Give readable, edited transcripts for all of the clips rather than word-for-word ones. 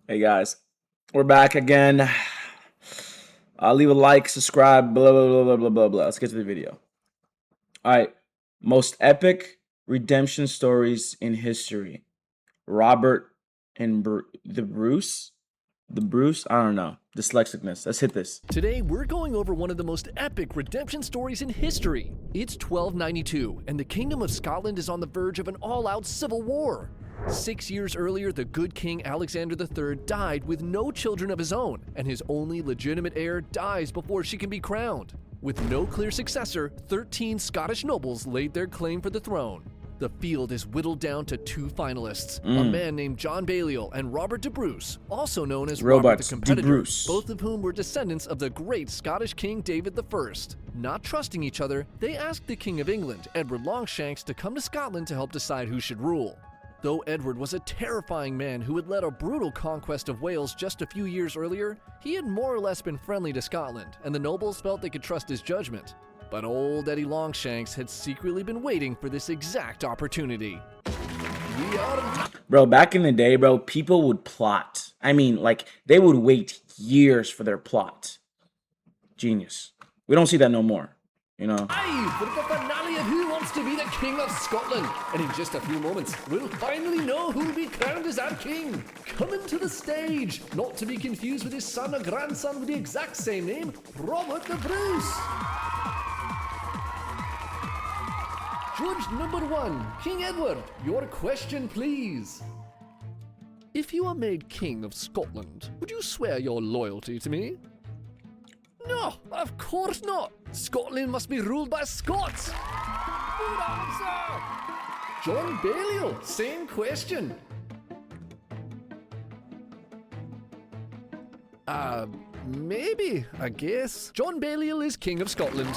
Hey guys, we're back again. Leave a like, subscribe, blah blah blah blah blah blah blah. Let's get to the video. All right, most epic redemption stories in history. Robert and the Bruce. I don't know. Dyslexicness. Let's hit this. Today, we're going over one of the most epic redemption stories in history. It's 1292, and the Kingdom of Scotland is on the verge of an all-out civil war. 6 years earlier, the good King Alexander III died with no children of his own, and his only legitimate heir dies before she can be crowned. With no clear successor, 13 Scottish nobles laid their claim for the throne. The field is whittled down to two finalists, a man named John Balliol and Robert de Bruce, also known as Robert the Competitor, both of whom were descendants of the great Scottish King David I. Not trusting each other, they asked the King of England, Edward Longshanks, to come to Scotland to help decide who should rule. Though Edward was a terrifying man who had led a brutal conquest of Wales just a few years earlier, he had more or less been friendly to Scotland, and the nobles felt they could trust his judgment. But old Eddie Longshanks had secretly been waiting for this exact opportunity. Bro, back in the day, bro, people would plot. I mean, like, they would wait years for their plot. Genius. We don't see that no more, you know? Aye, for the finale of Who Wants to Be the King of Scotland. And in just a few moments, we'll finally know who will be crowned as our king. Coming to the stage, not to be confused with his son or grandson with the exact same name, Robert the Bruce. Judge number 1, King Edward, your question please. If you are made King of Scotland, would you swear your loyalty to me? No, of course not. Scotland must be ruled by Scots. Good answer. John Balliol, same question. Maybe, I guess. John Balliol is King of Scotland.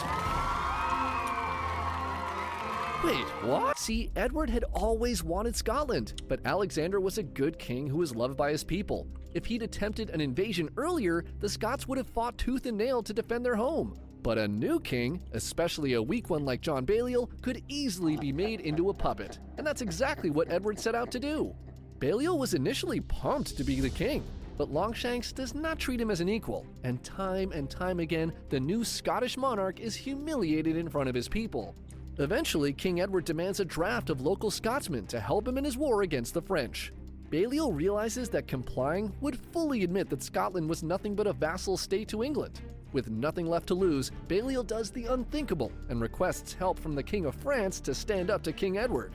Wait, what? See, Edward had always wanted Scotland, but Alexander was a good king who was loved by his people. If he'd attempted an invasion earlier, the Scots would have fought tooth and nail to defend their home. But a new king, especially a weak one like John Balliol, could easily be made into a puppet, and that's exactly what Edward set out to do. Balliol was initially pumped to be the king, but Longshanks does not treat him as an equal, and time again, the new Scottish monarch is humiliated in front of his people. Eventually, King Edward demands a draft of local Scotsmen to help him in his war against the French. Balliol realizes that complying would fully admit that Scotland was nothing but a vassal state to England. With nothing left to lose, Balliol does the unthinkable and requests help from the King of France to stand up to King Edward.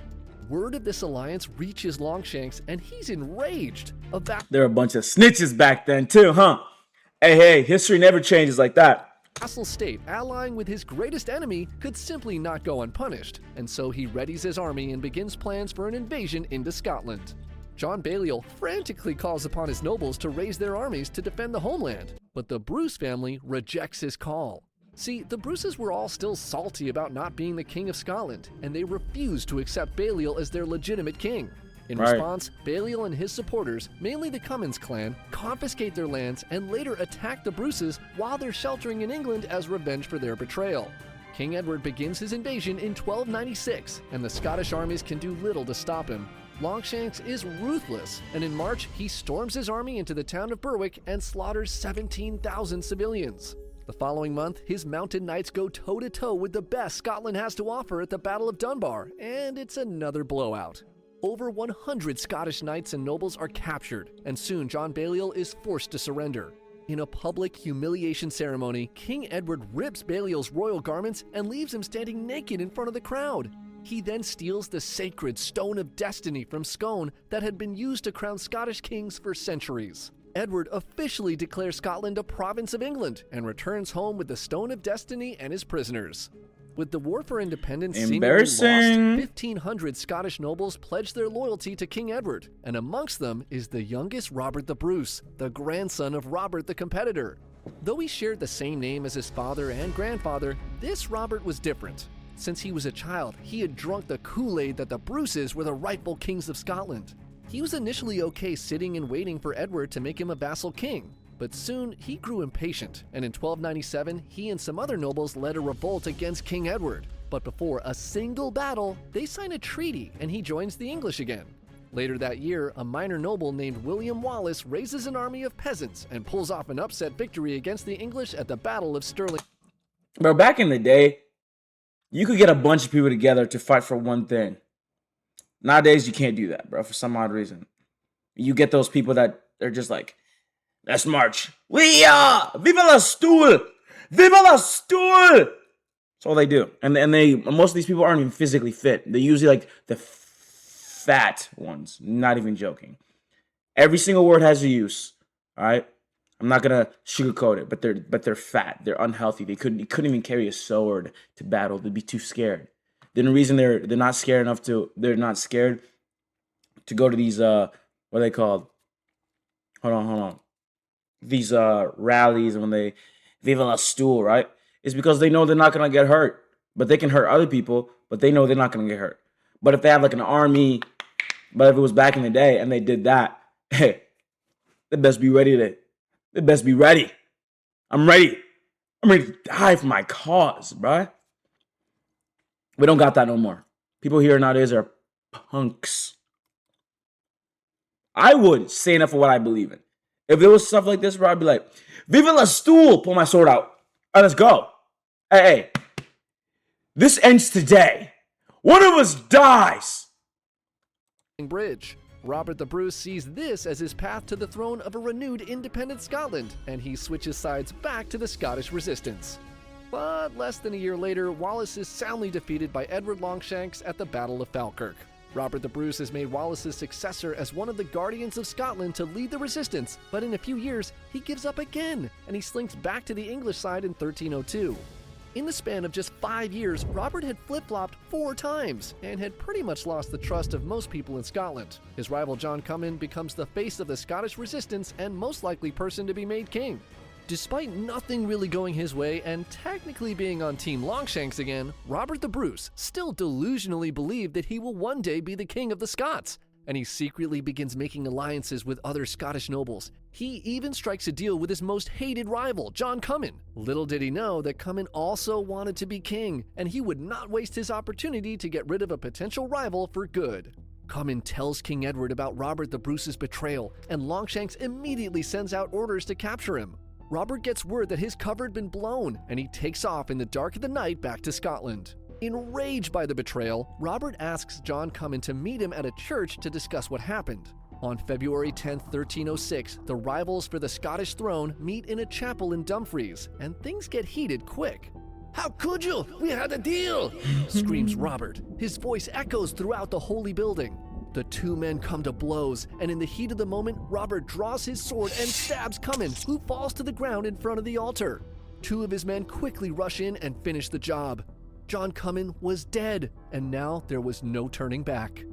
Word of this alliance reaches Longshanks, and he's enraged. They're a bunch of snitches back then too, huh? Hey, history never changes like that. Vassal state allying with his greatest enemy could simply not go unpunished, and so he readies his army and begins plans for an invasion into Scotland. John Balliol frantically calls upon his nobles to raise their armies to defend the homeland, but the Bruce family rejects his call. See, the Bruces were all still salty about not being the King of Scotland, and they refused to accept Balliol as their legitimate king. In response, Balliol and his supporters, mainly the Cummins clan, confiscate their lands and later attack the Bruces while they're sheltering in England as revenge for their betrayal. King Edward begins his invasion in 1296, and the Scottish armies can do little to stop him. Longshanks is ruthless, and in March, he storms his army into the town of Berwick and slaughters 17,000 civilians. The following month, his mounted knights go toe-to-toe with the best Scotland has to offer at the Battle of Dunbar, and it's another blowout. Over 100 Scottish knights and nobles are captured, and soon John Balliol is forced to surrender. In a public humiliation ceremony, King Edward rips Balliol's royal garments and leaves him standing naked in front of the crowd. He then steals the sacred Stone of Destiny from Scone that had been used to crown Scottish kings for centuries. Edward officially declares Scotland a province of England and returns home with the Stone of Destiny and his prisoners. With the war for independence seemingly lost, 1,500 Scottish nobles pledged their loyalty to King Edward, and amongst them is the youngest Robert the Bruce, the grandson of Robert the Competitor. Though he shared the same name as his father and grandfather, this Robert was different. Since he was a child, he had drunk the Kool-Aid that the Bruces were the rightful kings of Scotland. He was initially okay sitting and waiting for Edward to make him a vassal king. But soon, he grew impatient, and in 1297, he and some other nobles led a revolt against King Edward. But before a single battle, they sign a treaty, and he joins the English again. Later that year, a minor noble named William Wallace raises an army of peasants and pulls off an upset victory against the English at the Battle of Stirling. Bro, back in the day, you could get a bunch of people together to fight for one thing. Nowadays, you can't do that, bro, for some odd reason. You get those people that are just like, let's march. Viva la stool! Viva la stool! That's all they do. And most of these people aren't even physically fit. They're usually like the fat ones. Not even joking. Every single word has a use. All right? I'm not gonna sugarcoat it, but they're fat. They're unhealthy. They couldn't even carry a sword to battle. They'd be too scared. Then the reason they're not scared to go to these what are they called? Hold on. These rallies and when they Viva la stool, right? Is because they know they're not gonna get hurt. But they can hurt other people, but they know they're not gonna get hurt. But if they have like an army, but if it was back in the day and they did that, hey, they best be ready. I'm ready. I'm ready to die for my cause, bruh. We don't got that no more. People here nowadays are punks. I would stand up for what I believe in. If there was stuff like this, bro, I'd be like, Viva la stool! Pull my sword out. All right, let's go. Hey, this ends today. One of us dies. Bridge. Robert the Bruce sees this as his path to the throne of a renewed independent Scotland, and he switches sides back to the Scottish resistance. But less than a year later, Wallace is soundly defeated by Edward Longshanks at the Battle of Falkirk. Robert the Bruce has made Wallace's successor as one of the guardians of Scotland to lead the resistance, but in a few years, he gives up again, and he slinks back to the English side in 1302. In the span of just 5 years, Robert had flip-flopped 4 times and had pretty much lost the trust of most people in Scotland. His rival John Cummin becomes the face of the Scottish resistance and most likely person to be made king. Despite nothing really going his way and technically being on Team Longshanks again, Robert the Bruce still delusionally believed that he will one day be the king of the Scots, and he secretly begins making alliances with other Scottish nobles. He even strikes a deal with his most hated rival, John Cummin. Little did he know that Cummin also wanted to be king, and he would not waste his opportunity to get rid of a potential rival for good. Cummin tells King Edward about Robert the Bruce's betrayal, and Longshanks immediately sends out orders to capture him. Robert gets word that his cover had been blown, and he takes off in the dark of the night back to Scotland. Enraged by the betrayal, Robert asks John Cummin to meet him at a church to discuss what happened. On February 10, 1306, the rivals for the Scottish throne meet in a chapel in Dumfries, and things get heated quick. "How could you? We had a deal!" screams Robert. His voice echoes throughout the holy building. The two men come to blows, and in the heat of the moment, Robert draws his sword and stabs Cummin, who falls to the ground in front of the altar. 2 of his men quickly rush in and finish the job. John Cummin was dead, and now there was no turning back.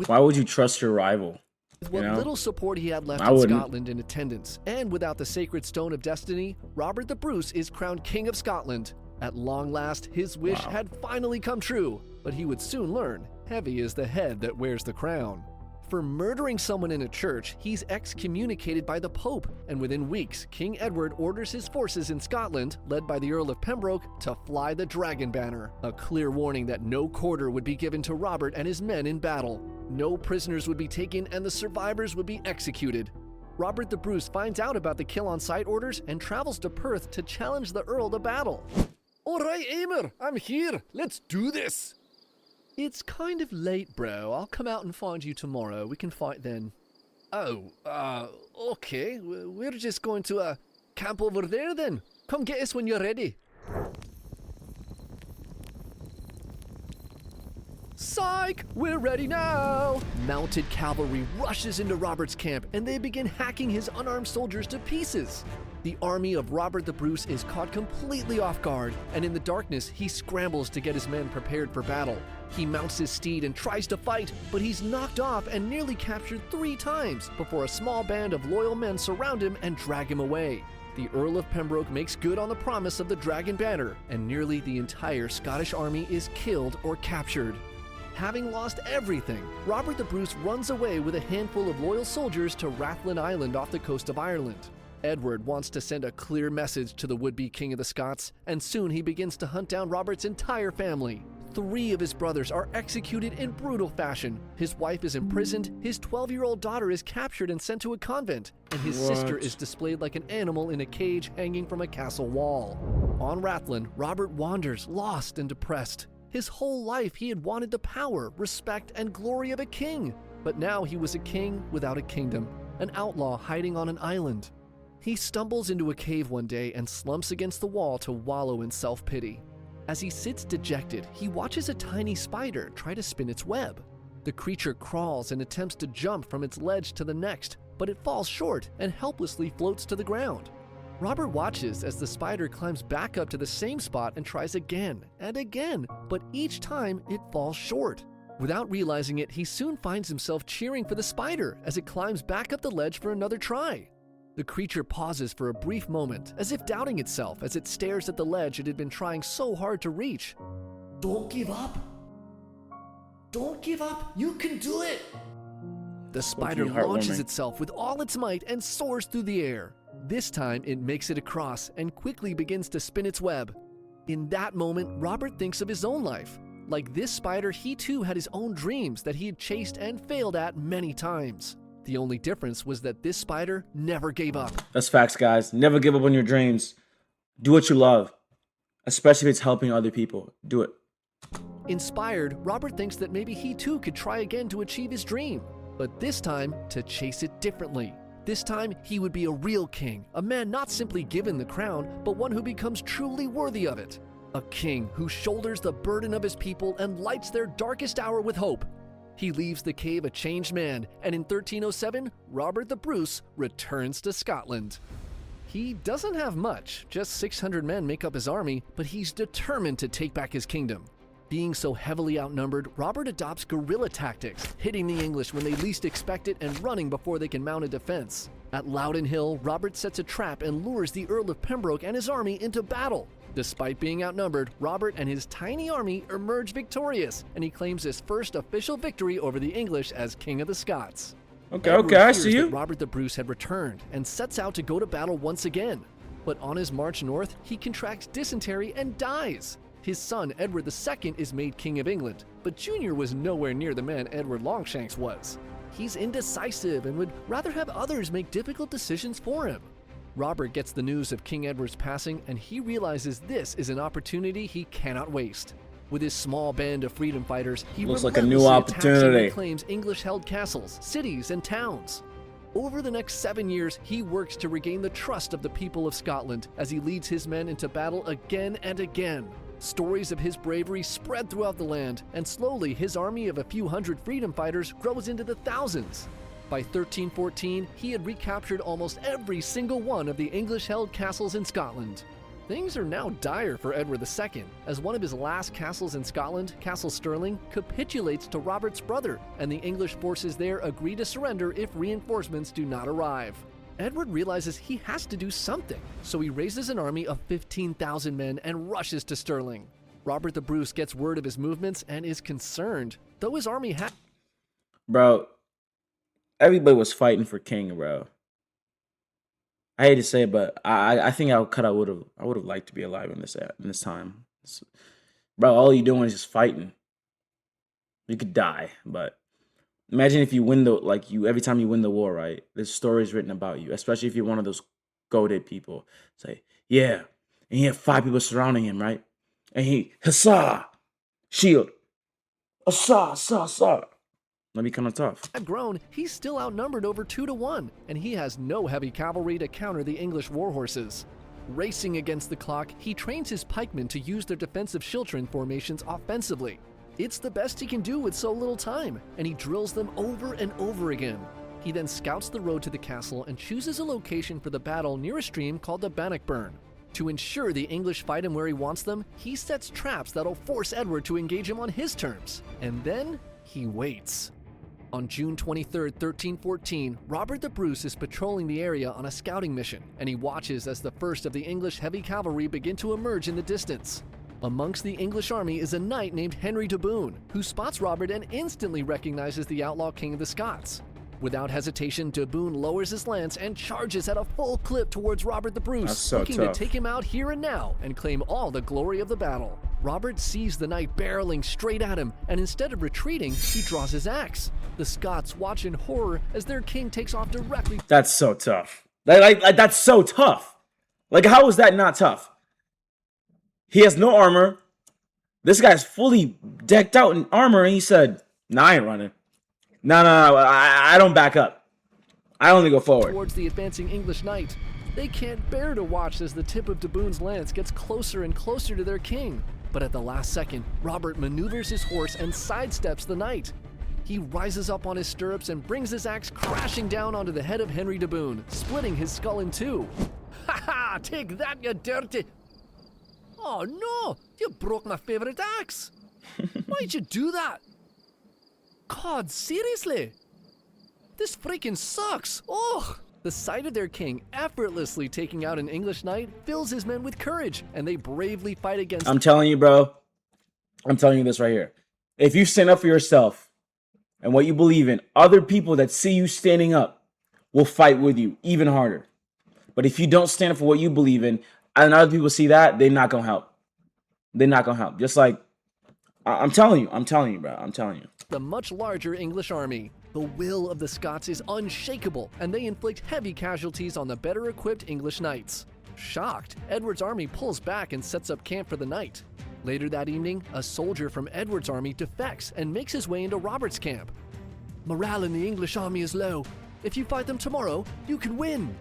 Why would you trust your rival? With what little support he had left I in wouldn't. Scotland in attendance, and without the sacred stone of destiny, Robert the Bruce is crowned King of Scotland. At long last, his wish had finally come true, but he would soon learn, heavy is the head that wears the crown. For murdering someone in a church, he's excommunicated by the Pope, and within weeks, King Edward orders his forces in Scotland, led by the Earl of Pembroke, to fly the dragon banner, a clear warning that no quarter would be given to Robert and his men in battle. No prisoners would be taken, and the survivors would be executed. Robert the Bruce finds out about the kill-on-sight orders and travels to Perth to challenge the Earl to battle. "All right, Aymer, I'm here. Let's do this." "It's kind of late, bro. I'll come out and find you tomorrow. We can fight then." "Oh, okay. We're just going to, camp over there then. Come get us when you're ready." Psych! We're ready now! Mounted cavalry rushes into Robert's camp, and they begin hacking his unarmed soldiers to pieces. The army of Robert the Bruce is caught completely off guard, and in the darkness, he scrambles to get his men prepared for battle. He mounts his steed and tries to fight, but he's knocked off and nearly captured 3 times before a small band of loyal men surround him and drag him away. The Earl of Pembroke makes good on the promise of the dragon banner, and nearly the entire Scottish army is killed or captured. Having lost everything, Robert the Bruce runs away with a handful of loyal soldiers to Rathlin Island off the coast of Ireland. Edward wants to send a clear message to the would-be king of the Scots, and soon he begins to hunt down Robert's entire family. 3 of his brothers are executed in brutal fashion. His wife is imprisoned, his 12-year-old daughter is captured and sent to a convent, and his sister is displayed like an animal in a cage hanging from a castle wall. On Rathlin, Robert wanders, lost and depressed. His whole life he had wanted the power, respect, and glory of a king, but now he was a king without a kingdom, an outlaw hiding on an island. He stumbles into a cave one day and slumps against the wall to wallow in self-pity. As he sits dejected, he watches a tiny spider try to spin its web. The creature crawls and attempts to jump from its ledge to the next, but it falls short and helplessly floats to the ground. Robert watches as the spider climbs back up to the same spot and tries again and again, but each time it falls short. Without realizing it, he soon finds himself cheering for the spider as it climbs back up the ledge for another try. The creature pauses for a brief moment, as if doubting itself as it stares at the ledge it had been trying so hard to reach. Don't give up. Don't give up. You can do it. The spider launches itself with all its might and soars through the air. This time, it makes it across and quickly begins to spin its web. In that moment, Robert thinks of his own life. Like this spider, he too had his own dreams that he had chased and failed at many times. The only difference was that this spider never gave up. That's facts, guys. Never give up on your dreams. Do what you love, especially if it's helping other people. Do it. Inspired, Robert thinks that maybe he too could try again to achieve his dream, but this time to chase it differently. This time, he would be a real king, a man not simply given the crown, but one who becomes truly worthy of it. A king who shoulders the burden of his people and lights their darkest hour with hope. He leaves the cave a changed man, and in 1307, Robert the Bruce returns to Scotland. He doesn't have much, just 600 men make up his army, but he's determined to take back his kingdom. Being so heavily outnumbered, Robert adopts guerrilla tactics, hitting the English when they least expect it and running before they can mount a defense. At Loudon Hill, Robert sets a trap and lures the Earl of Pembroke and his army into battle. Despite being outnumbered, Robert and his tiny army emerge victorious, and he claims his first official victory over the English as King of the Scots. Okay, I see you. Robert the Bruce had returned and sets out to go to battle once again. But on his march north, he contracts dysentery and dies. His son, Edward II, is made King of England, but Junior was nowhere near the man Edward Longshanks was. He's indecisive and would rather have others make difficult decisions for him. Robert gets the news of King Edward's passing, and he realizes this is an opportunity he cannot waste. With his small band of freedom fighters, he looks like a new opportunity. Claims English-held castles, cities, and towns. Over the next 7 years, he works to regain the trust of the people of Scotland as he leads his men into battle again and again. Stories of his bravery spread throughout the land, and slowly his army of a few hundred freedom fighters grows into the thousands. By 1314, he had recaptured almost every single one of the English-held castles in Scotland. Things are now dire for Edward II, as one of his last castles in Scotland, Castle Stirling, capitulates to Robert's brother, and the English forces there agree to surrender if reinforcements do not arrive. Edward realizes he has to do something, so he raises an army of 15,000 men and rushes to Stirling. Robert the Bruce gets word of his movements and is concerned, though his army had... Bro, everybody was fighting for king, bro. I hate to say it, but I think I would have liked to be alive in this time. Bro, all you're doing is just fighting. You could die, but imagine if you win every time you win the war, right? There's stories written about you, especially if you're one of those goated people. Say, yeah, and he had 5 people surrounding him, right? And he, huzzah, shield, huzzah. That'd be kind of tough. Had grown, he's still outnumbered over 2 to 1, and he has no heavy cavalry to counter the English warhorses. Racing against the clock, he trains his pikemen to use their defensive schiltron formations offensively. It's the best he can do with so little time, and he drills them over and over again. He then scouts the road to the castle and chooses a location for the battle near a stream called the Bannockburn. To ensure the English fight him where he wants them, he sets traps that'll force Edward to engage him on his terms, and then he waits. On June 23, 1314, Robert the Bruce is patrolling the area on a scouting mission, and he watches as the first of the English heavy cavalry begin to emerge in the distance. Amongst the English army is a knight named Henry de Bohun, who spots Robert and instantly recognizes the outlaw king of the Scots. Without hesitation, de Bohun lowers his lance and charges at a full clip towards Robert the Bruce, looking to take him out here and now and claim all the glory of the battle. Robert sees the knight barreling straight at him, and instead of retreating, he draws his axe. The Scots watch in horror as their king takes off directly. That's so tough. That's so tough. Like, how is that not tough? He has no armor. This guy's fully decked out in armor, and he said, "Nah, I ain't running. No, I don't back up. I only go forward." Towards the advancing English knight. They can't bear to watch as the tip of Daboon's lance gets closer and closer to their king. But at the last second, Robert maneuvers his horse and sidesteps the knight. He rises up on his stirrups and brings his axe crashing down onto the head of Henry Daboon, splitting his skull in two. "Ha ha! Take that, you dirty..." "Oh no! You broke my favorite axe! Why'd you do that? God, seriously? This freaking sucks! Oh!" The sight of their king effortlessly taking out an English knight fills his men with courage, and they bravely fight against... I'm telling you, bro. I'm telling you this right here. If you stand up for yourself and what you believe in, other people that see you standing up will fight with you even harder. But if you don't stand up for what you believe in, and other people see that, they're not gonna help. They're not gonna help. Just like, I'm telling you, bro. I'm telling you. The much larger English army. The will of the Scots is unshakable, and they inflict heavy casualties on the better-equipped English knights. Shocked, Edward's army pulls back and sets up camp for the night. Later that evening, a soldier from Edward's army defects and makes his way into Robert's camp. "Morale in the English army is low. If you fight them tomorrow, you can win."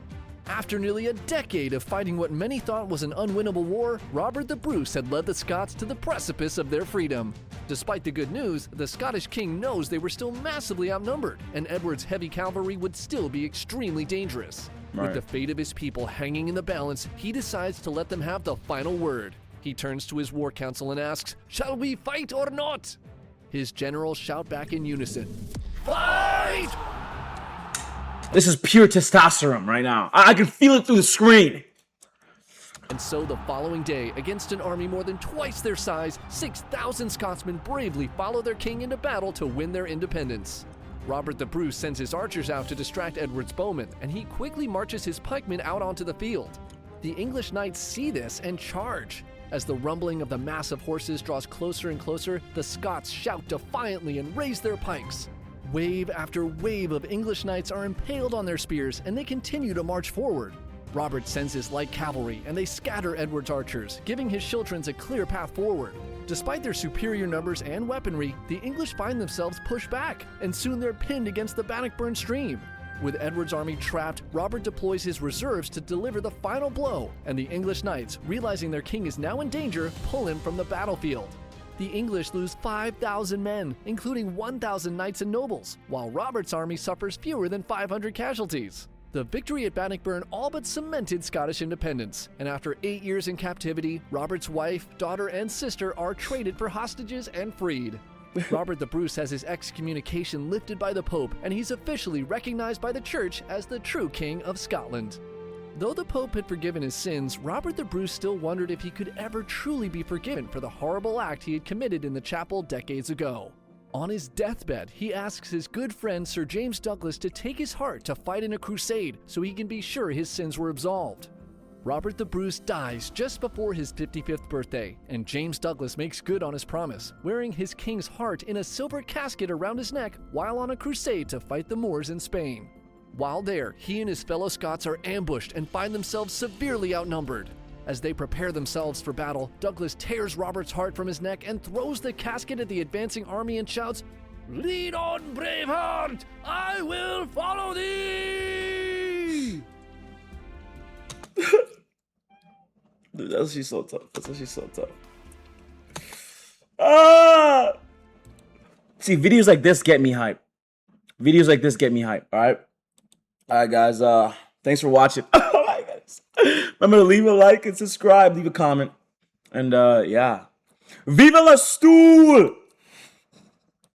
After nearly a decade of fighting what many thought was an unwinnable war, Robert the Bruce had led the Scots to the precipice of their freedom. Despite the good news, the Scottish king knows they were still massively outnumbered, and Edward's heavy cavalry would still be extremely dangerous. Right. With the fate of his people hanging in the balance, he decides to let them have the final word. He turns to his war council and asks, "Shall we fight or not?" His generals shout back in unison, "Fight!" This is pure testosterone right now. I can feel it through the screen. And so the following day, against an army more than twice their size, 6,000 Scotsmen bravely follow their king into battle to win their independence. Robert the Bruce sends his archers out to distract Edward's bowmen, and he quickly marches his pikemen out onto the field. The English knights see this and charge. As the rumbling of the mass of horses draws closer and closer, the Scots shout defiantly and raise their pikes. Wave after wave of English knights are impaled on their spears, and they continue to march forward. Robert sends his light cavalry, and they scatter Edward's archers, giving his schiltrons a clear path forward. Despite their superior numbers and weaponry, the English find themselves pushed back, and soon they're pinned against the Bannockburn stream. With Edward's army trapped, Robert deploys his reserves to deliver the final blow, and the English knights, realizing their king is now in danger, pull him from the battlefield. The English lose 5,000 men, including 1,000 knights and nobles, while Robert's army suffers fewer than 500 casualties. The victory at Bannockburn all but cemented Scottish independence, and after 8 years in captivity, Robert's wife, daughter, and sister are traded for hostages and freed. Robert the Bruce has his excommunication lifted by the Pope, and he's officially recognized by the Church as the true King of Scotland. Though the Pope had forgiven his sins, Robert the Bruce still wondered if he could ever truly be forgiven for the horrible act he had committed in the chapel decades ago. On his deathbed, he asks his good friend Sir James Douglas to take his heart to fight in a crusade so he can be sure his sins were absolved. Robert the Bruce dies just before his 55th birthday, and James Douglas makes good on his promise, wearing his king's heart in a silver casket around his neck while on a crusade to fight the Moors in Spain. While there, he and his fellow Scots are ambushed and find themselves severely outnumbered. As they prepare themselves for battle, Douglas tears Robert's heart from his neck and throws the casket at the advancing army and shouts, "Lead on, brave heart! I will follow thee!" Dude, that's actually so tough. That's actually so tough. Ah! See, videos like this get me hype. Videos like this get me hype, alright? Alright, guys. Thanks for watching. Oh my goodness. Remember to leave a like and subscribe, leave a comment. And yeah. Viva la stool!